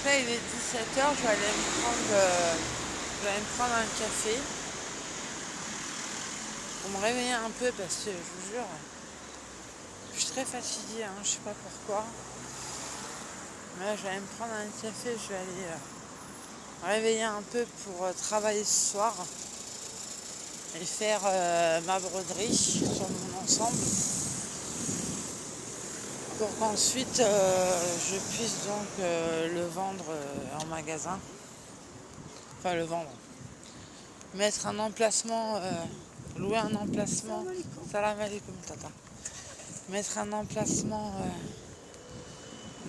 là il est 17h, je vais aller me prendre un café pour me réveiller un peu parce que je vous jure, je suis très fatiguée, je sais pas pourquoi. Mais là je vais aller me prendre un café, je vais aller me réveiller un peu pour travailler ce soir et faire ma broderie sur mon ensemble pour qu'ensuite je puisse donc le vendre en magasin. Enfin le vendre. Mettre un emplacement, louer un emplacement. Salam alaikum tata. Mettre un emplacement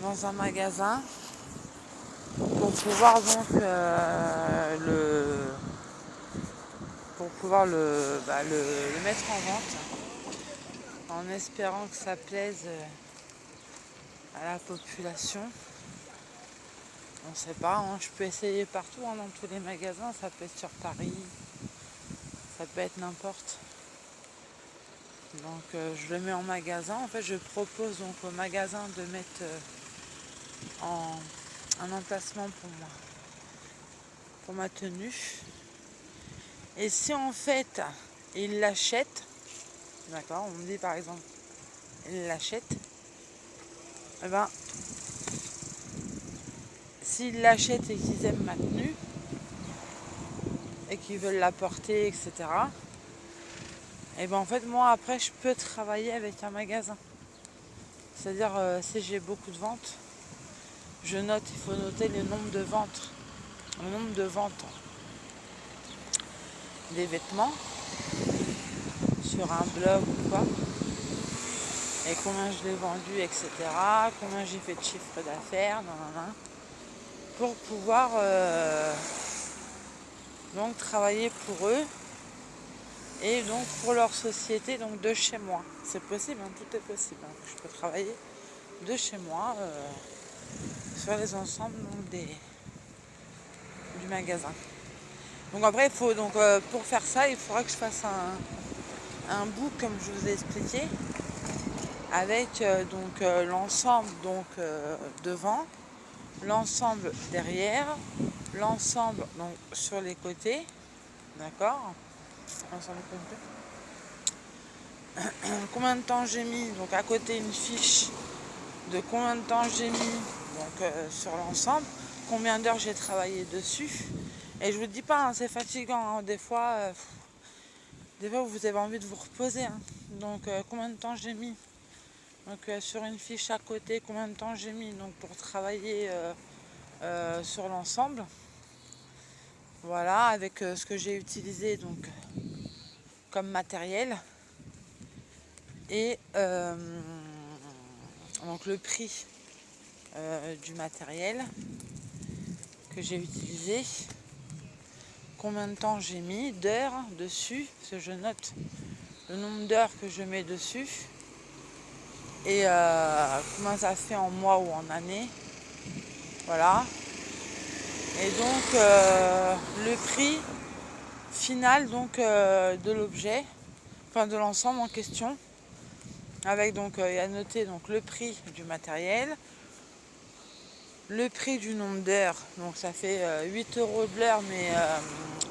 dans un magasin pour pouvoir donc le mettre en vente en espérant que ça plaise à la population. On sait pas, je peux essayer partout dans tous les magasins, ça peut être sur Paris, ça peut être n'importe. Donc je le mets en magasin. En fait je propose donc au magasin de mettre un emplacement pour ma tenue. Et si en fait il l'achète, d'accord, on me dit par exemple il l'achète, et ben s'ils l'achètent et qu'ils aiment ma tenue et qu'ils veulent la porter, etc. Et ben en fait moi après je peux travailler avec un magasin. C'est-à-dire si j'ai beaucoup de ventes, je note, il faut noter le nombre de ventes des vêtements sur un blog ou quoi, et combien je l'ai vendu, etc. Combien j'ai fait de chiffre d'affaires, pour pouvoir donc travailler pour eux et donc pour leur société, donc de chez moi. C'est possible, tout est possible. Je peux travailler de chez moi sur les ensembles donc, du magasin. Donc après, il faut donc pour faire ça, il faudra que je fasse un book comme je vous ai expliqué, avec l'ensemble devant, l'ensemble derrière, l'ensemble donc sur les côtés, d'accord, l'ensemble complet. Combien de temps j'ai mis, donc à côté une fiche de combien de temps j'ai mis donc sur l'ensemble, combien d'heures j'ai travaillé dessus. Et je vous dis pas, c'est fatigant, des fois vous avez envie de vous reposer. Donc combien de temps j'ai mis donc sur une fiche à côté, combien de temps j'ai mis donc pour travailler sur l'ensemble. Voilà, avec ce que j'ai utilisé donc comme matériel. Et donc le prix du matériel que j'ai utilisé, combien de temps j'ai mis, d'heures dessus, parce que je note le nombre d'heures que je mets dessus, et combien ça fait en mois ou en année. Voilà. Et donc le prix final donc de l'objet, enfin de l'ensemble en question, avec donc il y a noté donc le prix du matériel, le prix du nombre d'heures, donc ça fait 8 € de l'heure, mais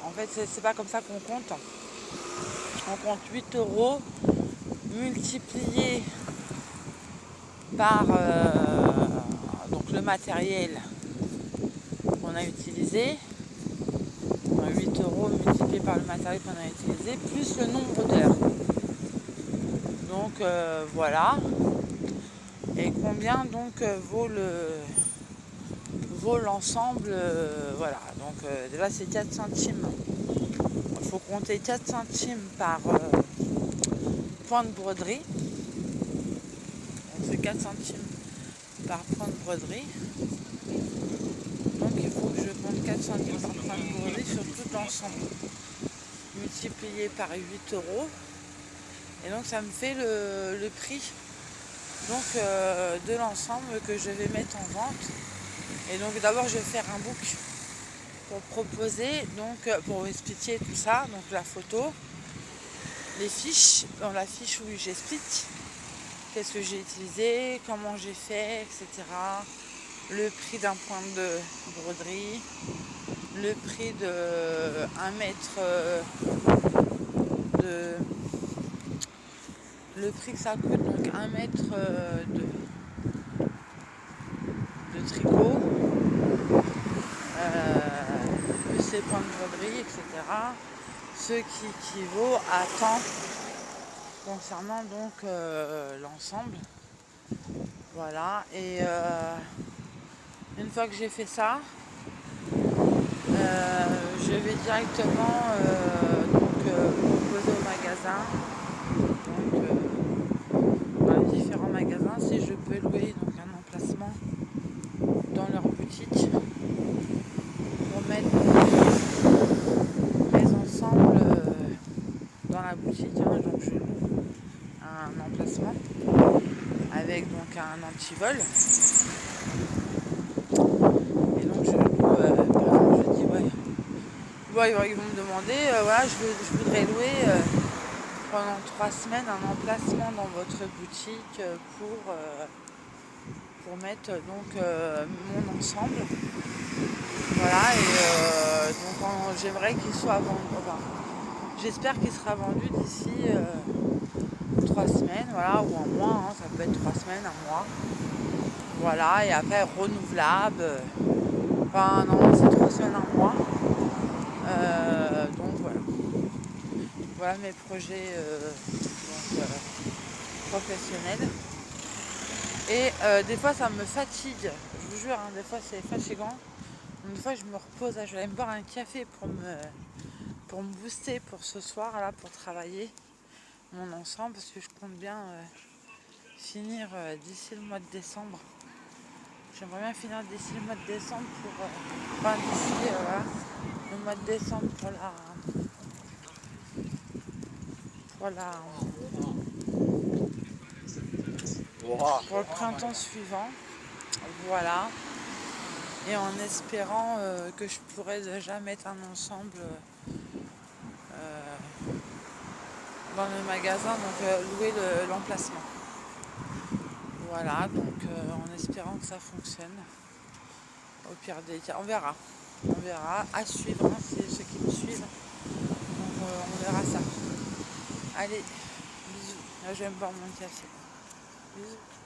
en fait c'est pas comme ça qu'on compte. On compte 8 € multiplié par donc le matériel qu'on a utilisé. 8 € multiplié par le matériel qu'on a utilisé, plus le nombre d'heures. Donc voilà. Et combien donc vaut l'ensemble, voilà. Donc déjà c'est 4 centimes. Il faut compter 4 centimes par point de broderie. Donc c'est 4 centimes par point de broderie. Donc il faut que je compte 4 centimes par point de broderie sur tout l'ensemble, multiplié par 8 €. Et donc ça me fait le prix donc de l'ensemble que je vais mettre en vente. Et donc d'abord je vais faire un book pour proposer, donc pour expliquer tout ça, donc la photo, les fiches. Dans la fiche, où j'explique qu'est-ce que j'ai utilisé, comment j'ai fait, etc. le prix d'un point de broderie, le prix de 1 mètre de... Le prix que ça coûte, donc 1 mètre de tricot, plus les points de broderie, etc. Ce qui équivaut à temps concernant donc l'ensemble. Voilà, et une fois que j'ai fait ça, je vais directement proposer au magasin, donc dans les différents magasins, si je peux louer donc un emplacement dans leur boutique pour mettre mes ensembles dans la boutique. Donc je loue un emplacement avec donc un antivol. Et donc je loue, par exemple, je dis ils vont me demander, voilà, je voudrais louer pendant 3 semaines un emplacement dans votre boutique pour mettre donc mon ensemble. Voilà, et donc j'aimerais qu'il soit vendu, enfin, j'espère qu'il sera vendu d'ici 3 semaines, voilà, ou un mois, ça peut être 3 semaines, un mois. Voilà, et après renouvelable. Enfin non, c'est 3 semaines, un mois. Donc voilà. Voilà mes projets professionnels. Et des fois ça me fatigue, je vous jure, des fois c'est fatigant. Donc, des fois je me repose, je vais aller me boire un café pour me booster pour ce soir là, pour travailler mon ensemble, parce que je compte bien finir d'ici le mois de décembre. J'aimerais bien finir d'ici le mois de décembre d'ici le mois de décembre pour le printemps suivant. Voilà. Et en espérant que je pourrais déjà mettre un ensemble dans le magasin, donc louer l'emplacement. Voilà, donc en espérant que ça fonctionne. Au pire des cas, on verra. On verra, à suivre, c'est ceux qui me suivent. Donc on verra ça. Allez, bisous. Là, je vais me boire mon café. Bisous.